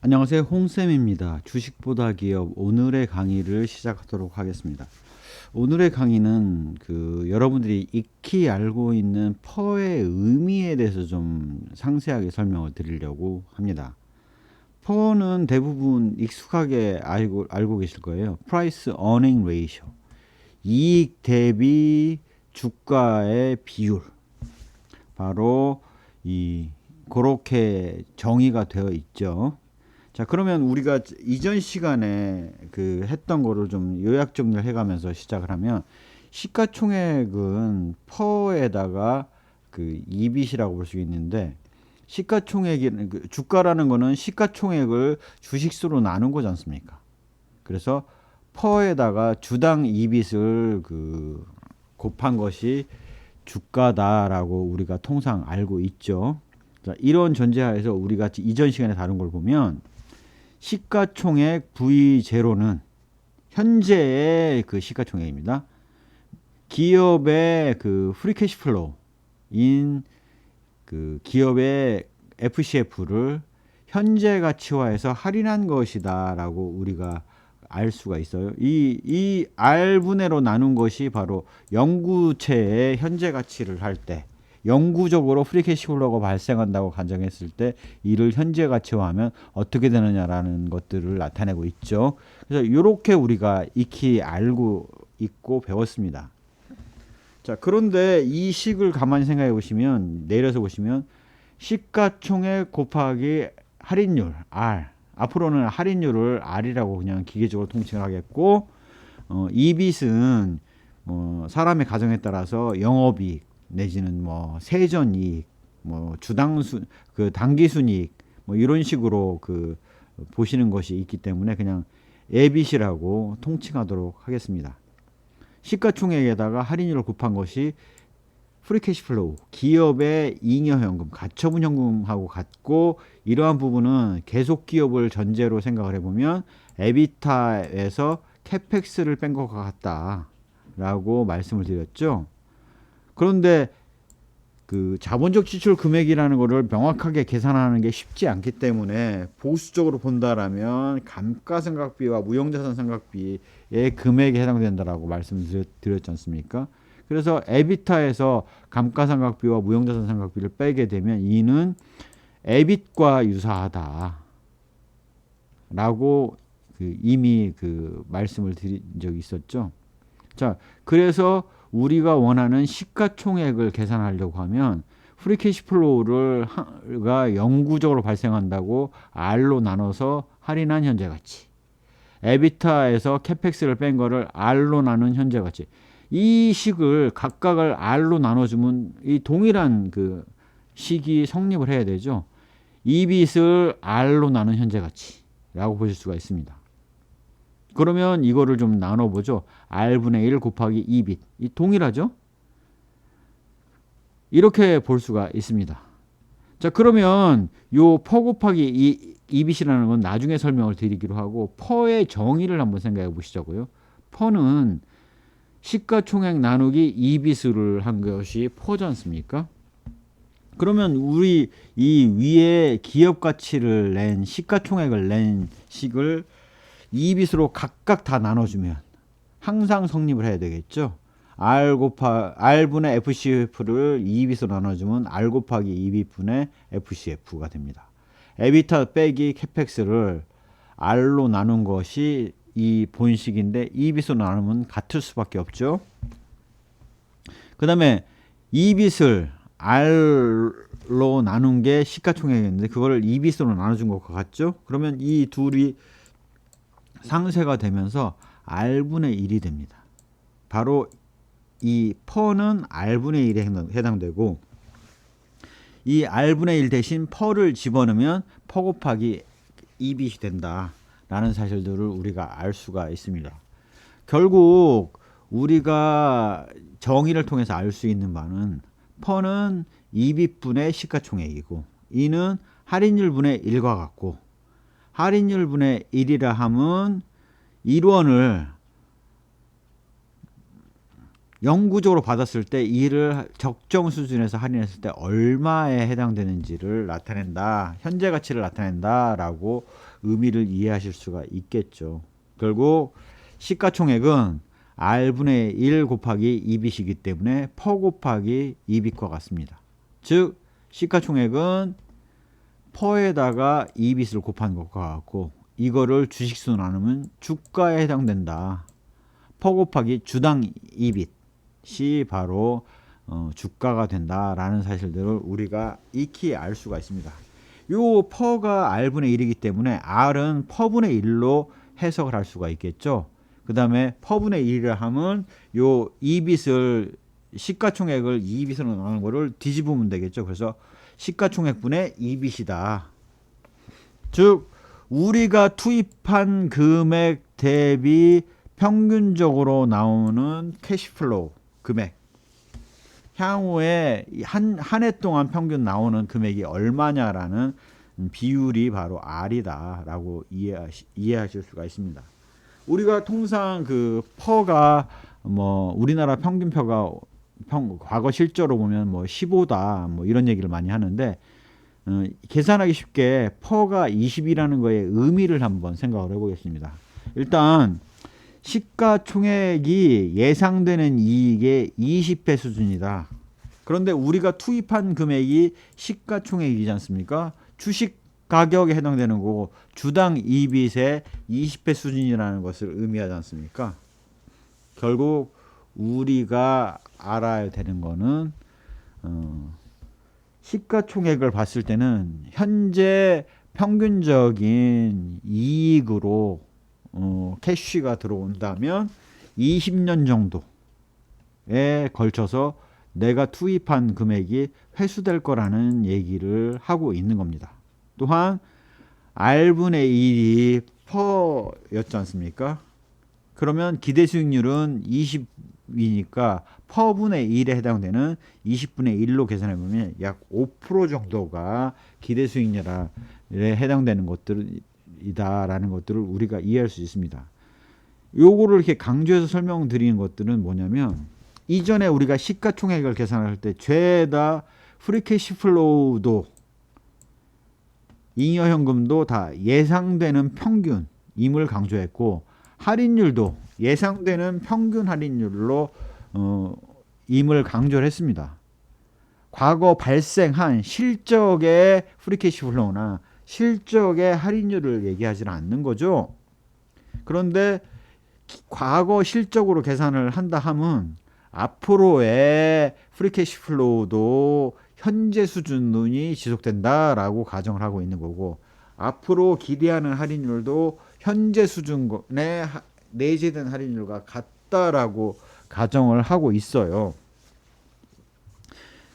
안녕하세요, 홍쌤입니다. 주식보다 기업 오늘의 강의를 시작하도록 하겠습니다. 오늘의 강의는 여러분들이 익히 알고 있는 퍼의 의미에 대해서 좀 상세하게 설명을 드리려고 합니다. 퍼는 대부분 익숙하게 알고 계실 거예요. Price Earning Ratio, 이익 대비 주가의 비율, 바로 그렇게 정의가 되어 있죠. 자, 그러면 우리가 이전 시간에 했던 거를 좀 요약 정리를 해가면서 시작을 하면, 시가총액은 퍼에다가 EBIT이라고 볼 수 있는데, 시가총액이 주가라는 거는 시가총액을 주식수로 나눈 거지 않습니까? 그래서 퍼에다가 주당 EBIT을 곱한 것이 주가다라고 우리가 통상 알고 있죠. 자, 이런 전제하에서 우리가 이전 시간에 다룬 걸 보면, 시가총액 V0는 현재의 시가총액입니다. 기업의 프리캐시플로우인 기업의 FCF를 현재 가치화해서 할인한 것이다라고 우리가 알 수가 있어요. 이 R분해로 나눈 것이 바로 영구채의 현재 가치를 할 때, 영구적으로 프리캐시플로우가 발생한다고 가정했을 때 이를 현재 가치화하면 어떻게 되느냐라는 것들을 나타내고 있죠. 그래서 이렇게 우리가 익히 알고 있고 배웠습니다. 자, 그런데 이 식을 가만히 생각해 보시면, 내려서 보시면 시가총액 곱하기 할인율 R, 앞으로는 할인율을 R이라고 그냥 기계적으로 통칭을 하겠고, EBIT은 사람의 가정에 따라서 영업이익 내지는 세전이익, 주당수 당기순이익 이런 식으로 보시는 것이 있기 때문에 그냥 EBIT이라고 통칭하도록 하겠습니다. 시가총액에다가 할인율을 곱한 것이 프리캐시플로우, 기업의 잉여현금, 가처분 현금하고 같고, 이러한 부분은 계속 기업을 전제로 생각을 해보면 에비타에서 캐펙스를 뺀 것과 같다라고 말씀을 드렸죠. 그런데 자본적 지출 금액이라는 것을 명확하게 계산하는 게 쉽지 않기 때문에, 보수적으로 본다라면 감가상각비와 무형자산상각비의 금액에 해당된다라고 말씀드렸지 않습니까? 그래서 에비타에서 감가상각비와 무형자산상각비를 빼게 되면 이는 에빗과 유사하다라고 이미 말씀을 드린 적이 있었죠. 자, 그래서 우리가 원하는 시가총액을 계산하려고 하면 프리캐시플로우가 영구적으로 발생한다고 R로 나눠서 할인한 현재가치, 에비타에서 캐펙스를 뺀 거를 R로 나눈 현재가치, 이 식을 각각을 R로 나눠주면 이 동일한 식이 성립을 해야 되죠. EBIT을 R로 나눈 현재가치라고 보실 수가 있습니다. 그러면 이거를 좀 나눠보죠. R분의 1 곱하기 EBIT. 이 동일하죠? 이렇게 볼 수가 있습니다. 자, 그러면 요 퍼 곱하기 EBIT이라는 건 나중에 설명을 드리기로 하고, 퍼의 정의를 한번 생각해 보시자고요. 퍼는 시가총액 나누기 EBIT를 한 것이 퍼지 않습니까? 그러면 우리 이 위에 기업 가치를 낸, 시가총액을 낸 식을 EBIT으로 각각 다 나눠주면 항상 성립을 해야 되겠죠. R분의 FCF를 EBIT으로 나눠주면 R 곱하기 EBIT분의 FCF가 됩니다. 에비타 빼기 캐펙스를 R로 나눈 것이 이 본식인데, EBIT으로 나누면 같을 수밖에 없죠. 그 다음에 EBIT을 R로 나눈 게 시가총액이었는데 그걸 EBIT으로 나눠준 것과 같죠. 그러면 이 둘이 상쇄가 되면서 R분의 1이 됩니다. 바로 이 퍼는 R분의 1에 해당되고, 이 R분의 1 대신 퍼를 집어넣으면 퍼 곱하기 EBIT이 된다라는 사실들을 우리가 알 수가 있습니다. 결국 우리가 정의를 통해서 알 수 있는 바는, 퍼는 EBIT분의 시가총액이고, 이는 할인율 분의 1과 같고, 할인율 분의 1이라 함은 1원을 영구적으로 받았을 때 이를 적정 수준에서 할인했을 때 얼마에 해당되는지를 나타낸다. 현재 가치를 나타낸다라고 의미를 이해하실 수가 있겠죠. 결국 시가총액은 R분의 1 곱하기 EBIT이기 때문에 퍼 곱하기 EBIT과 같습니다. 즉 시가총액은 퍼에다가 EBIT을 곱하는 것과 같고 이거를 주식수로 나누면 주가에 해당된다. 퍼 곱하기 주당 EBIT이 바로 주가가 된다라는 사실들을 우리가 익히 알 수가 있습니다. 요 퍼가 R분의 1이기 때문에 R은 퍼분의 1로 해석을 할 수가 있겠죠. 그 다음에 퍼분의 1이라 하면 요 EBIT을 시가총액을 EBIT으로 나누는 거를 뒤집으면 되겠죠. 그래서 시가총액분의 EBIT이다. 즉 우리가 투입한 금액 대비 평균적으로 나오는 캐시플로우 금액, 향후에 한 해 동안 평균 나오는 금액이 얼마냐라는 비율이 바로 R이다 라고 이해하실 수가 있습니다. 우리가 통상 그 퍼가 뭐 우리나라 평균표가 과거 실적으로 보면 뭐 15다 뭐 이런 얘기를 많이 하는데 계산하기 쉽게 퍼가 20이라는 거에 의미를 한번 생각을 해보겠습니다. 일단 시가총액이 예상되는 이익의 20배 수준이다. 그런데 우리가 투입한 금액이 시가총액이지 않습니까? 주식 가격에 해당되는 거고 주당 EBIT의 20배 수준이라는 것을 의미하지 않습니까? 결국 우리가 알아야 되는 거는 시가총액을 봤을 때는 현재 평균적인 이익으로 캐시가 들어온다면 20년 정도에 걸쳐서 내가 투입한 금액이 회수될 거라는 얘기를 하고 있는 겁니다. 또한 R분의 1이 퍼였지 않습니까? 그러면 기대 수익률은 20이니까 퍼분의 1에 해당되는 20분의 1로 계산해 보면 약 5% 정도가 기대 수익률에 해당되는 것들이다라는 것들을 우리가 이해할 수 있습니다. 요거를 이렇게 강조해서 설명드리는 것들은 뭐냐면 이전에 우리가 시가총액을 계산할 때 죄다 프리캐시플로우도 잉여현금도 다 예상되는 평균임을 강조했고 할인율도 예상되는 평균 할인율로 임을 강조를 했습니다. 과거 발생한 실적의 프리캐시플로우나 실적의 할인율을 얘기하지는 않는 거죠. 그런데 과거 실적으로 계산을 한다 하면 앞으로의 프리캐시플로우도 현재 수준이 지속된다라고 가정을 하고 있는 거고 앞으로 기대하는 할인율도 현재 수준에 내재된 할인율과 같다라고 가정을 하고 있어요.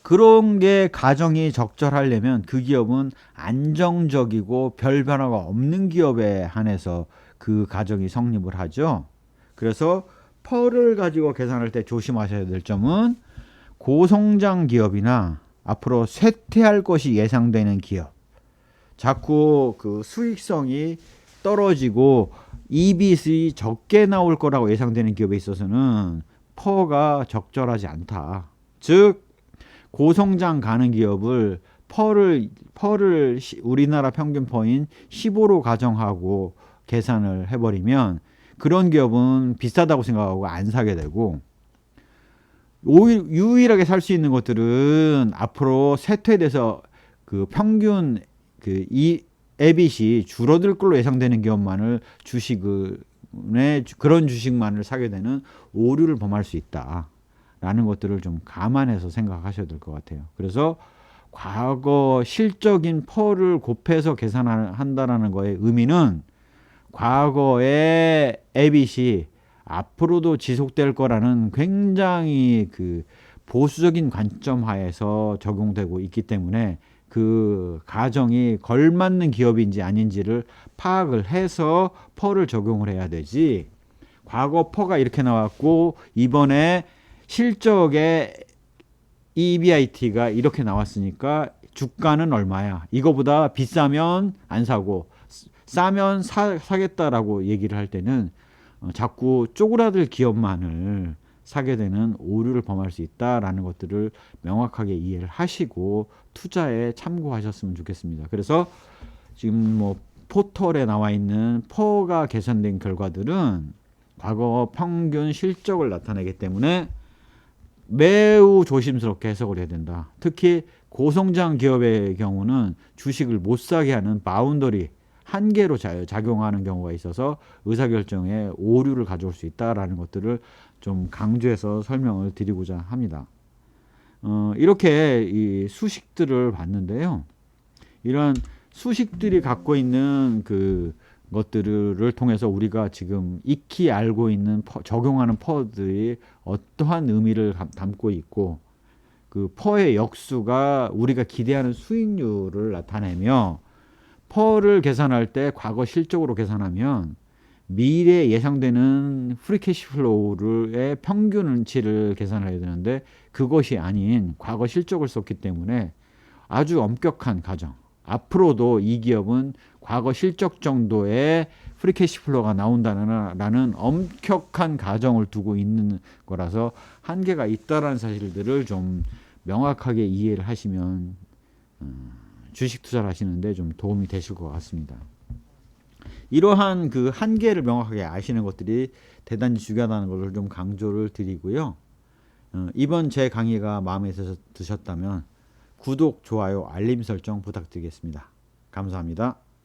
그런 게 가정이 적절하려면 그 기업은 안정적이고 별 변화가 없는 기업에 한해서 그 가정이 성립을 하죠. 그래서 퍼를 가지고 계산할 때 조심하셔야 될 점은 고성장 기업이나 앞으로 쇠퇴할 것이 예상되는 기업, 자꾸 그 수익성이 떨어지고 EBIT이 적게 나올 거라고 예상되는 기업에 있어서는 퍼가 적절하지 않다. 즉 고성장 가는 기업을 퍼를 우리나라 평균 퍼인 15로 가정하고 계산을 해버리면 그런 기업은 비싸다고 생각하고 안 사게 되고 유일하게 살 수 있는 것들은 앞으로 쇠퇴돼서 그 평균 그 EBIT이 줄어들 걸로 예상되는 기업만을 그런 주식만을 사게 되는 오류를 범할 수 있다라는 것들을 좀 감안해서 생각하셔야 될 것 같아요. 그래서 과거 실적인 퍼를 곱해서 계산한다라는 거의 의미는 과거의 EBIT이 앞으로도 지속될 거라는 굉장히 그 보수적인 관점 하에서 적용되고 있기 때문에 그 가정이 걸맞는 기업인지 아닌지를 파악을 해서 퍼를 적용을 해야 되지 과거 퍼가 이렇게 나왔고 이번에 실적의 EBIT가 이렇게 나왔으니까 주가는 얼마야 이거보다 비싸면 안 사고 싸면 사겠다라고 얘기를 할 때는 자꾸 쪼그라들 기업만을 사게 되는 오류를 범할 수 있다라는 것들을 명확하게 이해를 하시고 투자에 참고하셨으면 좋겠습니다. 그래서 지금 뭐 포털에 나와 있는 퍼가 계산된 결과들은 과거 평균 실적을 나타내기 때문에 매우 조심스럽게 해석을 해야 된다. 특히 고성장 기업의 경우는 주식을 못 사게 하는 바운더리 한계로 작용하는 경우가 있어서 의사결정에 오류를 가져올 수 있다라는 것들을 좀 강조해서 설명을 드리고자 합니다. 이렇게 이 수식들을 봤는데요. 이런 수식들이 갖고 있는 그 것들을 통해서 우리가 지금 익히 알고 있는 적용하는 퍼들이 어떠한 의미를 담고 있고 그 퍼의 역수가 우리가 기대하는 수익률을 나타내며 퍼를 계산할 때 과거 실적으로 계산하면 미래 예상되는 프리캐시플로우의 평균치를 계산해야 되는데 그것이 아닌 과거 실적을 썼기 때문에 아주 엄격한 가정. 앞으로도 이 기업은 과거 실적 정도의 프리캐시플로우가 나온다는 엄격한 가정을 두고 있는 거라서 한계가 있다라는 사실들을 좀 명확하게 이해를 하시면 주식 투자를 하시는데 좀 도움이 되실 것 같습니다. 이러한 그 한계를 명확하게 아시는 것들이 대단히 중요하다는 것을 좀 강조를 드리고요. 이번 제 강의가 마음에 드셨다면 구독, 좋아요, 알림 설정 부탁드리겠습니다. 감사합니다.